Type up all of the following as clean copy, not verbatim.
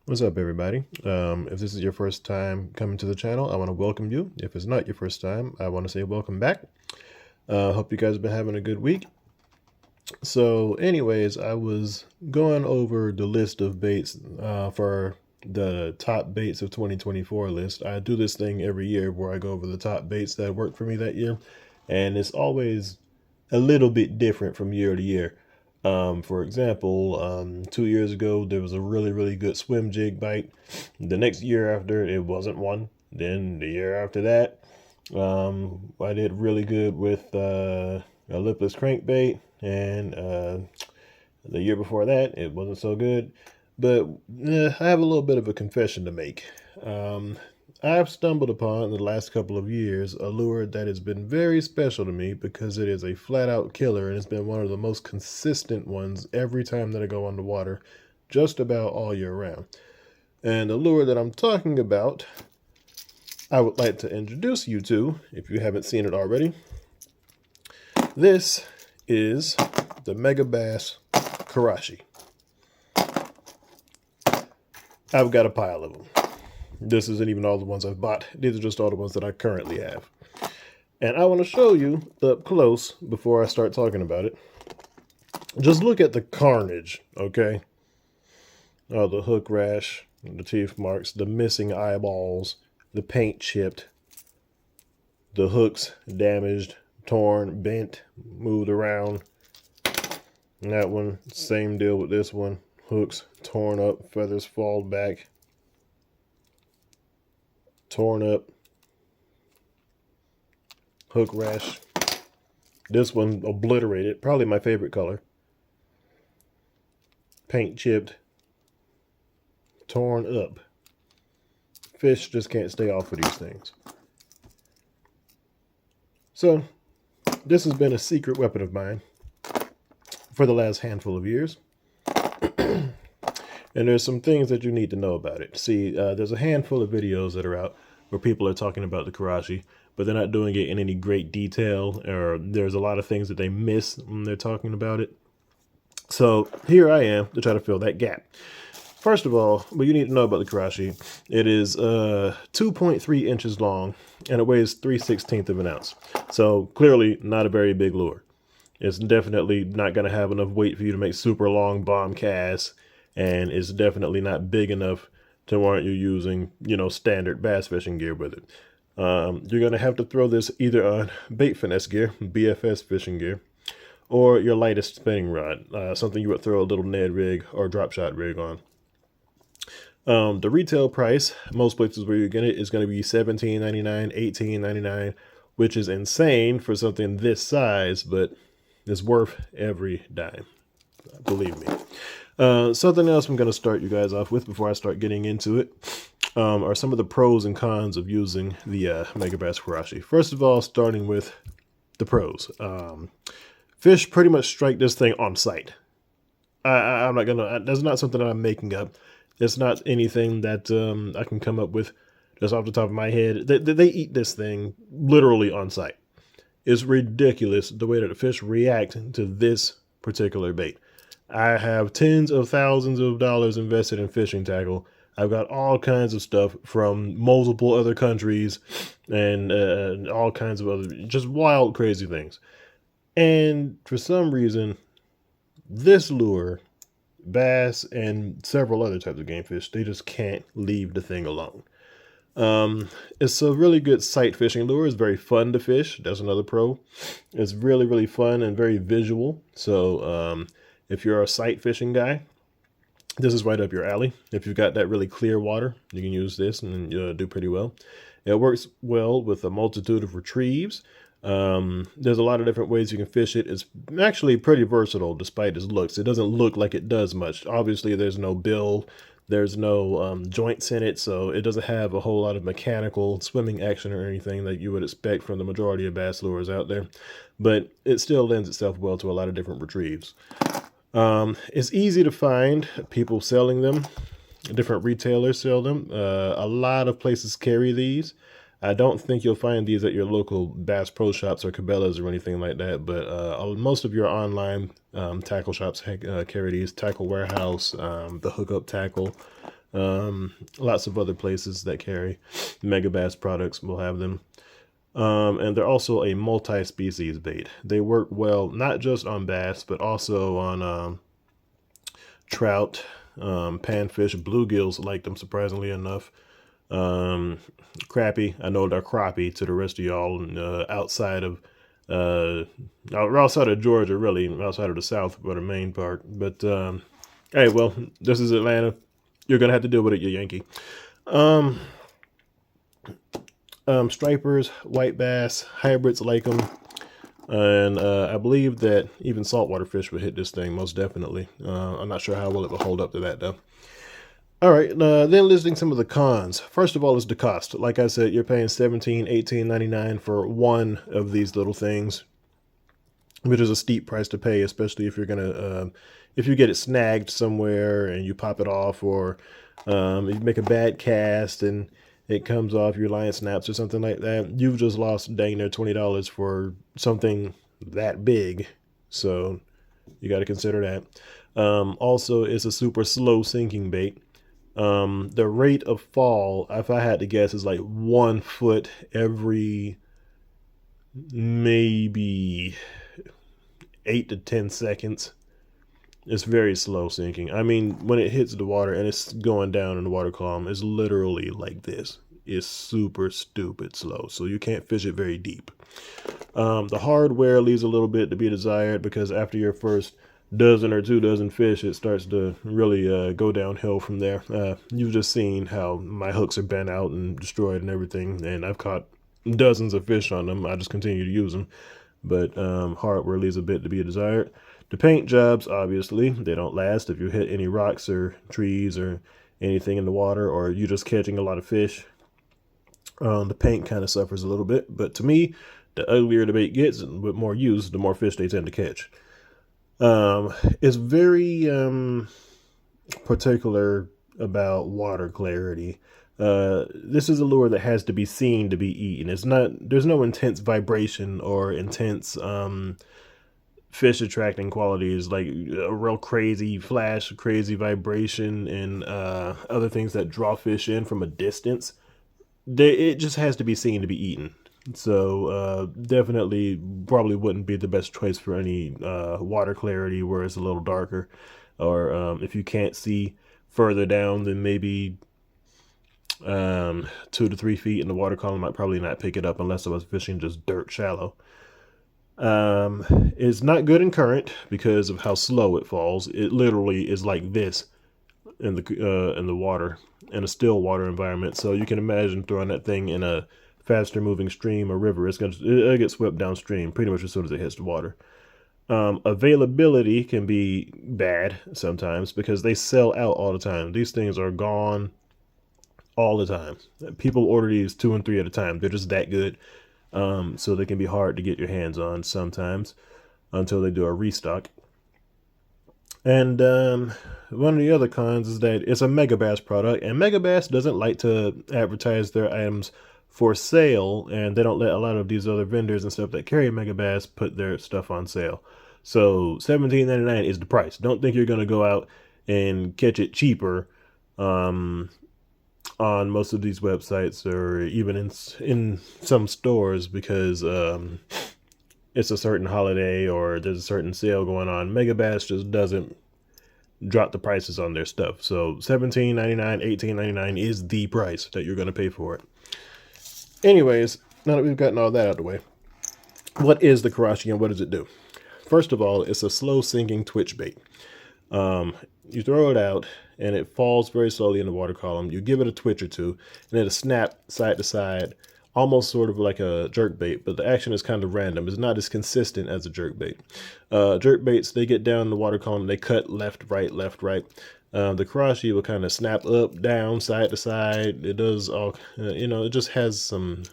What's up, everybody? If this is your first time coming to the channel, I want to welcome you. If it's not your first time, I want to say welcome back. Hope you guys have been having a good week. So, anyways, I was going over the list of baits for the top baits of 2024 list. I do this thing every year where I go over the top baits that worked for me that year, and it's always a little bit different from year to year. For example, 2 years ago, there was a really good swim jig bite. The next year after, it wasn't one. Then the year after that, I did really good with a lipless crankbait. And the year before that, it wasn't so good. But I have a little bit of a confession to make. Um, I've stumbled upon in the last couple of years a lure that has been very special to me because it is a flat out killer and it's been one of the most consistent ones every time that I go on the water, just about all year round. And the lure that I'm talking about, I would like to introduce you to, if you haven't seen it already. This is the Megabass Karashi. I've got a pile of them. This isn't even all the ones I've bought. These are just all the ones that I currently have. And I want to show you up close before I start talking about it. Just look at the carnage, okay? Oh, the hook rash, the teeth marks, the missing eyeballs, the paint chipped, the hooks damaged, torn, bent, moved around. And that one, same deal with this one. Hooks torn up, feathers fall back, torn up, hook rash. This one obliterated, probably my favorite color. Paint chipped, torn up. Fish just can't stay off of these things. So, this has been a secret weapon of mine for the last handful of years. And there's some things that you need to know about it. See, there's a handful of videos that are out where people are talking about the Karashi, but they're not doing it in any great detail, or there's a lot of things that they miss when they're talking about it. So here I am to try to fill that gap. First of all, what you need to know about the Karashi, it is 2.3 inches long and it weighs 3/16 of an ounce. So clearly not a very big lure. It's definitely not going to have enough weight for you to make super long bomb casts, and it's definitely not big enough to warrant you using, standard bass fishing gear with it. You're going to have to throw this either on bait finesse gear, BFS fishing gear, or your lightest spinning rod, something you would throw a little Ned rig or drop shot rig on. The retail price, most places where you get it, is going to be $17.99, $18.99, which is insane for something this size, but it's worth every dime. Believe me. Something else I'm going to start you guys off with before I start getting into it are some of the pros and cons of using the Megabass Karashi. First of all, starting with the pros. Fish pretty much strike this thing on sight. I'm not going to, that's not something that I'm making up. It's not anything that I can come up with just off the top of my head. They eat this thing literally on sight. It's ridiculous the way that the fish react to this particular bait. I have tens of thousands of dollars invested in fishing tackle. I've got all kinds of stuff from multiple other countries and all kinds of other just wild, crazy things. And for some reason, this lure, bass, and several other types of game fish, they just can't leave the thing alone. It's a really good sight fishing lure. It's very fun to fish. That's another pro. It's really fun and very visual. So if you're a sight fishing guy, this is right up your alley. If you've got that really clear water, you can use this and do pretty well. It works well with a multitude of retrieves. There's a lot of different ways you can fish it. It's actually pretty versatile despite its looks. It doesn't look like it does much. Obviously, there's no bill. There's no joints in it, so it doesn't have a whole lot of mechanical swimming action or anything that you would expect from the majority of bass lures out there. But it still lends itself well to a lot of different retrieves. It's easy to find people selling them. Different retailers sell them. A lot of places carry these. I don't think you'll find these at your local Bass Pro Shops or Cabela's or anything like that, but most of your online tackle shops carry these. Tackle Warehouse, the Hookup Tackle, Lots of other places that carry Megabass products will have them. And they're also a multi-species bait. They work well not just on bass, but also on trout, panfish, bluegills like them, surprisingly enough. Crappie, I know they're crappie to the rest of y'all outside of outside of Georgia, really, outside of the South, for the main part. But hey, well, this is Atlanta. You're gonna have to deal with it, you Yankee. Stripers, white bass, hybrids like them. And I believe that even saltwater fish would hit this thing, most definitely. I'm not sure how well it will hold up to that, though. All right, then listing some of the cons. First of all is the cost. Like I said, you're paying $17, $18.99 for one of these little things, which is a steep price to pay, especially if you're gonna, if you get it snagged somewhere and you pop it off, or you make a bad cast and it comes off, your line snaps or something like that. You've just lost dang near $20 for something that big. So you got to consider that. Also, it's a super slow sinking bait. The rate of fall, if I had to guess, is like 1 foot every maybe 8 to 10 seconds. It's very slow sinking. I mean, when it hits the water and it's going down in the water column, it's literally like this. It's super stupid slow, so you can't fish it very deep. The hardware leaves a little bit to be desired, because after your first dozen or 2 dozen fish, it starts to really go downhill from there. You've just seen how my hooks are bent out and destroyed and everything, and I've caught dozens of fish on them. I just continue to use them, but hardware leaves a bit to be desired. The paint jobs, obviously, they don't last if you hit any rocks or trees or anything in the water, or you're just catching a lot of fish. The paint kind of suffers a little bit, but to me, the uglier the bait gets and with more use, the more fish they tend to catch. It's very particular about water clarity. This is a lure that has to be seen to be eaten. There's no intense vibration or intense fish attracting qualities like a real crazy flash, crazy vibration, and other things that draw fish in from a distance. It just has to be seen to be eaten. So definitely probably wouldn't be the best choice for any water clarity where it's a little darker, or if you can't see further down than maybe 2 to 3 feet in the water column, might probably not pick it up unless I was fishing just dirt shallow. It's not good in current because of how slow it falls. It literally is like this in the water, in a still water environment. So you can imagine throwing that thing in a faster moving stream or river. It'll get swept downstream pretty much as soon as it hits the water. Availability can be bad sometimes because they sell out all the time. These things are gone all the time. People order these 2 and 3 at a time. They're just that good. So they can be hard to get your hands on sometimes until they do a restock. And one of the other cons is that it's a Megabass product, and Megabass doesn't like to advertise their items for sale, and they don't let a lot of these other vendors and stuff that carry Megabass put their stuff on sale. So $17.99 is the price. Don't think you're going to go out and catch it cheaper on most of these websites, or even in some stores, because it's a certain holiday or there's a certain sale going on. Megabass just doesn't drop the prices on their stuff. So $17.99, $18.99 is the price that you're going to pay for it. Anyways, now that we've gotten all that out of the way, what is the Karashi and what does it do? First of all, it's a slow sinking twitch bait. You throw it out and it falls very slowly in the water column. You give it a twitch or two and it'll snap side to side, almost sort of like a jerk bait, but the action is kind of random. It's not as consistent as a jerk bait. Jerk baits, they get down in the water column, they cut left, right, left, right. The Karashi will kind of snap up, down, side to side. It does all, it just has some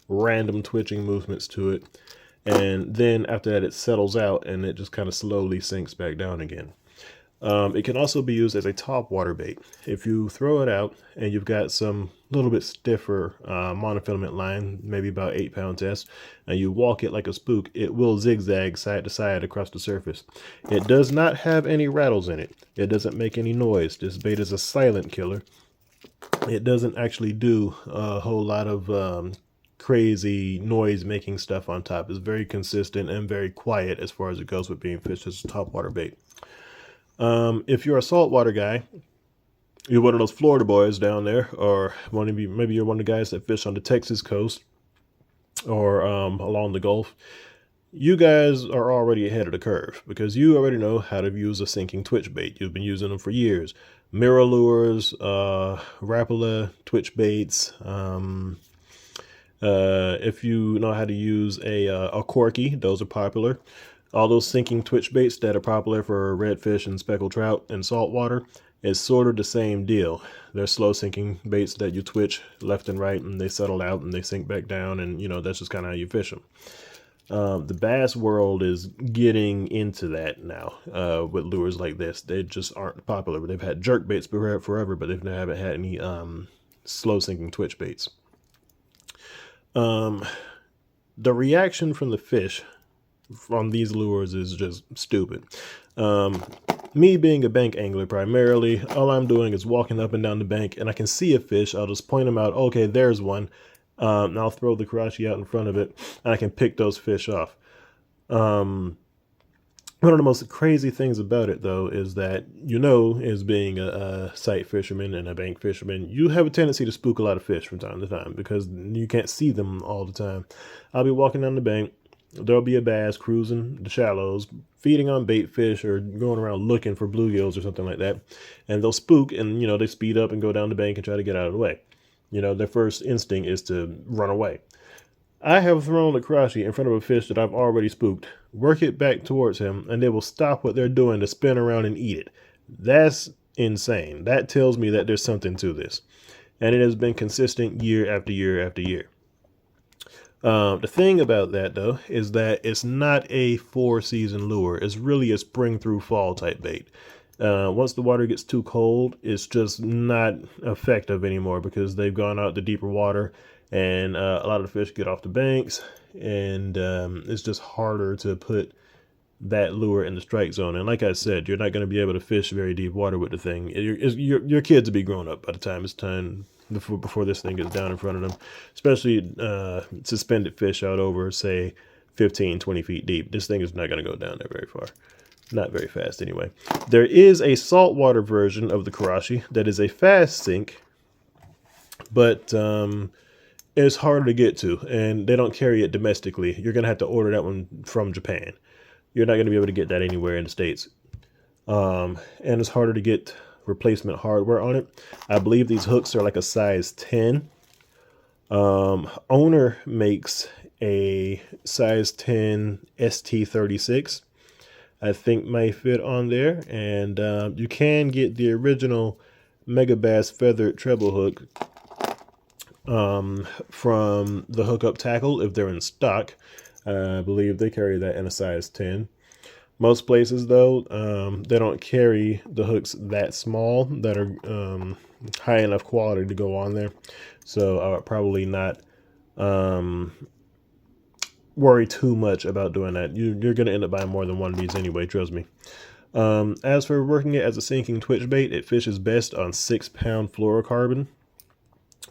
random twitching movements to it. And then after that, it settles out and it just kind of slowly sinks back down again. It can also be used as a top water bait. If you throw it out and you've got some little bit stiffer monofilament line, maybe about 8-pound test, and you walk it like a spook, it will zigzag side to side across the surface. It does not have any rattles in it. It doesn't make any noise. This bait is a silent killer. It doesn't actually do a whole lot of crazy noise making stuff on top. It's very consistent and very quiet as far as it goes with being fished as a top water bait. If you're a saltwater guy, you're one of those Florida boys down there, or maybe you're one of the guys that fish on the Texas coast or along the Gulf, you guys are already ahead of the curve because you already know how to use a sinking twitch bait. You've been using them for years. Mirror lures, Rapala twitch baits. If you know how to use a corky, those are popular. All those sinking twitch baits that are popular for redfish and speckled trout in saltwater is sort of the same deal. They're slow sinking baits that you twitch left and right and they settle out and they sink back down, and you know that's just kind of how you fish them. The bass world is getting into that now with lures like this. They just aren't popular. They've had jerk baits forever, but they haven't had any slow sinking twitch baits. The reaction from the fish from these lures is just stupid. Me being a bank angler primarily, all I'm doing is walking up and down the bank and I can see a fish. I'll just point them out. Okay, there's one. And I'll throw the Karachi out in front of it and I can pick those fish off. One of the most crazy things about it, though, is that, as being a sight fisherman and a bank fisherman, you have a tendency to spook a lot of fish from time to time because you can't see them all the time. I'll be walking down the bank. There'll be a bass cruising the shallows, feeding on bait fish or going around looking for bluegills or something like that. And they'll spook and, they speed up and go down the bank and try to get out of the way. Their first instinct is to run away. I have thrown a Karachi in front of a fish that I've already spooked, work it back towards him, and they will stop what they're doing to spin around and eat it. That's insane. That tells me that there's something to this. And it has been consistent year after year after year. The thing about that, though, is that it's not a 4-season lure. It's really a spring through fall type bait. Once the water gets too cold, it's just not effective anymore because they've gone out to deeper water and a lot of the fish get off the banks, and it's just harder to put that lure in the strike zone. And like I said, you're not going to be able to fish very deep water with the thing. Your kids will be grown up by the time it's time before this thing gets down in front of them, especially suspended fish out over, say, 15, 20 feet deep. This thing is not going to go down there very far. Not very fast anyway. There is a saltwater version of the Karachi that is a fast sink, but it's harder to get to, and they don't carry it domestically. You're going to have to order that one from Japan. You're not going to be able to get that anywhere in the States. And it's harder to get replacement hardware on it. I believe these hooks are like a size 10. Owner makes a size 10 ST36. I think may fit on there. And you can get the original Megabass feathered treble hook from the Hookup Tackle if they're in stock. I believe they carry that in a size 10. Most places, though, they don't carry the hooks that small that are high enough quality to go on there. So I would probably not worry too much about doing that. You're going to end up buying more than one of these anyway, trust me. As for working it as a sinking twitch bait, it fishes best on 6-pound fluorocarbon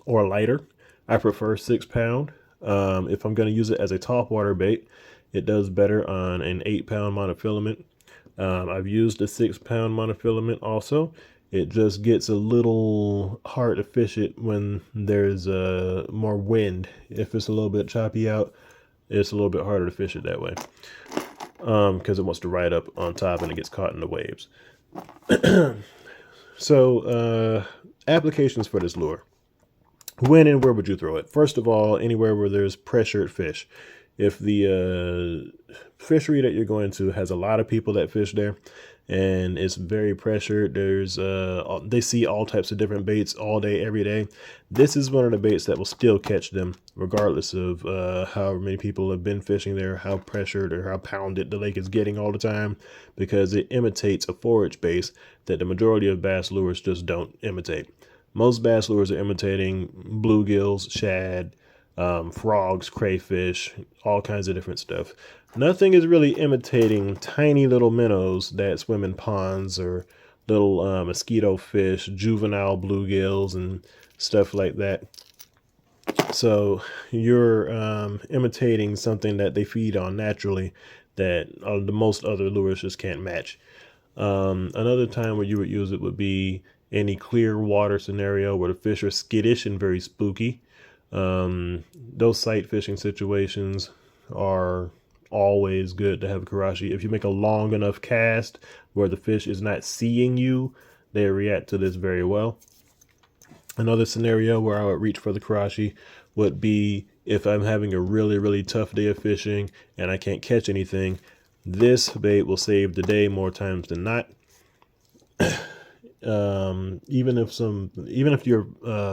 or lighter. I prefer 6-pound. If I'm going to use it as a topwater bait, it does better on an 8-pound monofilament. I've used a 6-pound monofilament also. It just gets a little hard to fish it when there's more wind. If it's a little bit choppy out, it's a little bit harder to fish it that way because it wants to ride up on top and it gets caught in the waves. So applications for this lure. When and where would you throw it? First of all, anywhere where there's pressured fish. If the fishery that you're going to has a lot of people that fish there and it's very pressured. There's they see all types of different baits all day, every day. This is one of the baits that will still catch them, regardless of how many people have been fishing there, how pressured or how pounded the lake is getting all the time, because it imitates a forage base that the majority of bass lures just don't imitate. Most bass lures are imitating bluegills, shad, frogs, crayfish, all kinds of different stuff. Nothing is really imitating tiny little minnows that swim in ponds, or little mosquito fish, juvenile bluegills, and stuff like that. So you're imitating something that they feed on naturally that the most other lures just can't match. Another time where you would use it would be any clear water scenario where the fish are skittish and very spooky. Those sight fishing situations are always good to have a Karashi. If you make a long enough cast where the fish is not seeing you, they react to this very well. Another scenario where I would reach for the Karashi would be if I'm having a really, really tough day of fishing and I can't catch anything. This bait will save the day more times than not. Even if your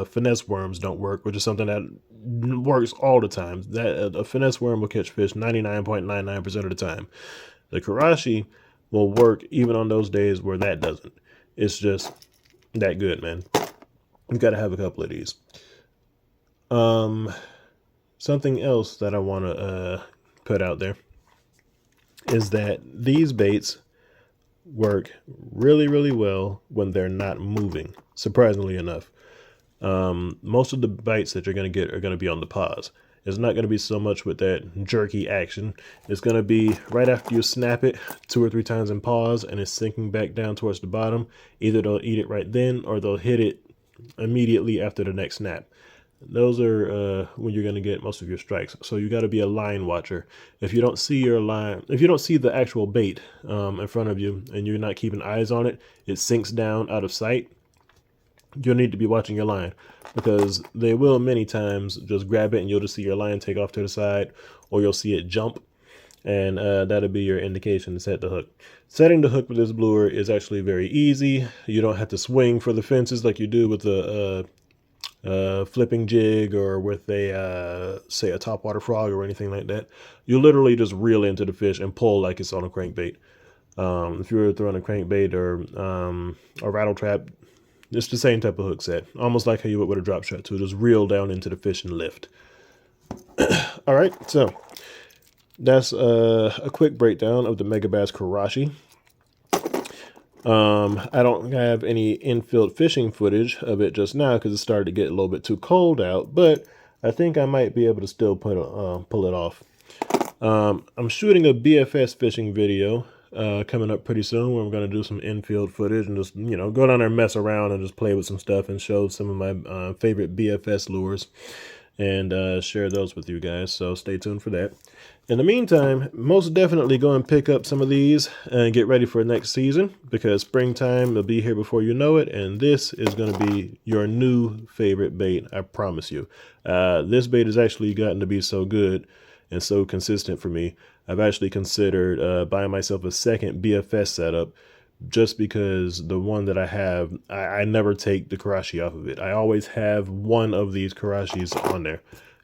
finesse worms don't work, which is something that works all the time, that a finesse worm will catch fish 99.99% of the time. The Karashi will work even on those days where that doesn't. It's just that good, man. You got to have a couple of these. Something else that I want to put out there is that these baits work really, really well when they're not moving, surprisingly enough. Most of the bites that you're going to get are going to be on the pause. It's not going to be so much with that jerky action. It's going to be right after you snap it 2 or 3 times in pause and it's sinking back down towards the bottom. Either they'll eat it right then or they'll hit it immediately after the next snap. Those are when you're going to get most of your strikes. So you got to be a line watcher. If you don't see your line, if you don't see the actual bait in front of you and you're not keeping eyes on it, it sinks down out of sight. You'll need to be watching your line, because they will many times just grab it and you'll just see your line take off to the side, or you'll see it jump, and that'll be your indication to set the hook. Setting the hook with this lure is actually very easy. You don't have to swing for the fences like you do with the flipping jig or with a say a topwater frog or anything like that. You literally just reel into the fish and pull like it's on a crankbait. If you're throwing a crankbait or a rattle trap, it's the same type of hook set, almost like how you would with a drop shot too. Just reel down into the fish and lift. All right, so that's a quick breakdown of the Megabass Karashi. I don't have any infield fishing footage of it just now because it started to get a little bit too cold out, but I think I might be able to still pull it off. I'm shooting a BFS fishing video coming up pretty soon, where I'm going to do some infield footage and just, go down there and mess around and just play with some stuff and show some of my favorite BFS lures and share those with you guys. So stay tuned for that. In the meantime, most definitely go and pick up some of these and get ready for next season, because springtime will be here before you know it. And this is going to be your new favorite bait. I promise you. This bait has actually gotten to be so good and so consistent for me. I've actually considered buying myself a second BFS setup, just because the one that I have, I never take the Karashi off of it. I always have one of these Karashis on there.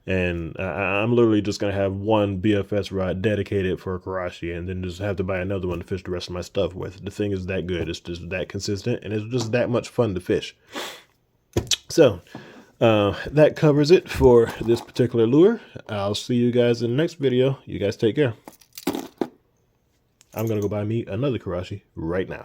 And I'm literally just going to have one BFS rod dedicated for a Karashi, and then just have to buy another one to fish the rest of my stuff with. The thing is that good. It's just that consistent, and it's just that much fun to fish. So that covers it for this particular lure. I'll see you guys in the next video. You guys take care. I'm going to go buy me another Karashi right now.